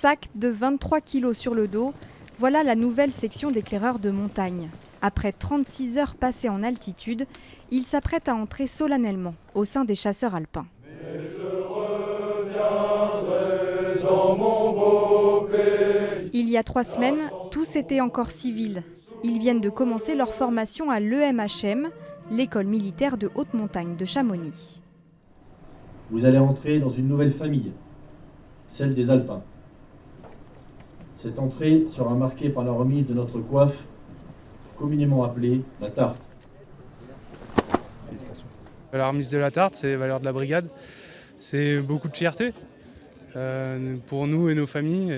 Sac de 23 kg sur le dos, voilà la nouvelle section d'éclaireurs de montagne. Après 36 heures passées en altitude, ils s'apprêtent à entrer solennellement au sein des chasseurs alpins. Mais je reviendrai dans mon beau pays. Il y a 3 semaines, tous étaient encore civils. Ils viennent de commencer leur formation à l'EMHM, l'école militaire de haute montagne de Chamonix. Vous allez entrer dans une nouvelle famille, celle des alpins. Cette entrée sera marquée par la remise de notre coiffe, communément appelée la tarte. La remise de la tarte, c'est les valeurs de la brigade. C'est beaucoup de fierté pour nous et nos familles.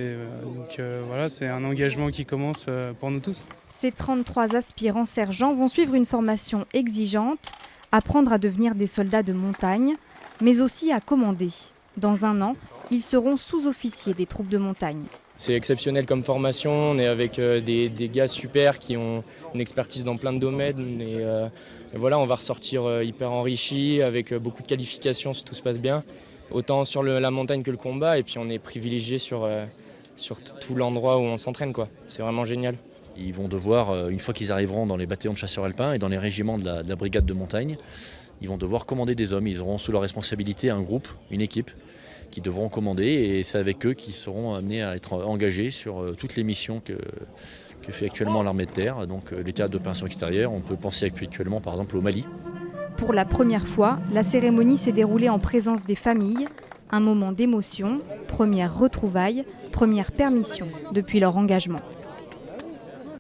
Voilà, c'est un engagement qui commence pour nous tous. Ces 33 aspirants sergents vont suivre une formation exigeante, apprendre à devenir des soldats de montagne, mais aussi à commander. Dans 1 an, ils seront sous-officiers des troupes de montagne. C'est exceptionnel comme formation, on est avec des gars super qui ont une expertise dans plein de domaines et voilà, on va ressortir hyper enrichi avec beaucoup de qualifications si tout se passe bien, autant sur la montagne que le combat, et puis on est privilégié sur tout l'endroit où on s'entraîne, quoi. C'est vraiment génial. Ils vont devoir, une fois qu'ils arriveront dans les bataillons de chasseurs alpins et dans les régiments de la brigade de montagne, ils vont devoir commander des hommes. Ils auront sous leur responsabilité un groupe, une équipe, qui devront commander, et c'est avec eux qu'ils seront amenés à être engagés sur toutes les missions que fait actuellement l'armée de terre, donc les théâtres d'opérations extérieures. On peut penser actuellement par exemple au Mali. Pour la première fois, la cérémonie s'est déroulée en présence des familles, un moment d'émotion, première retrouvaille, première permission depuis leur engagement.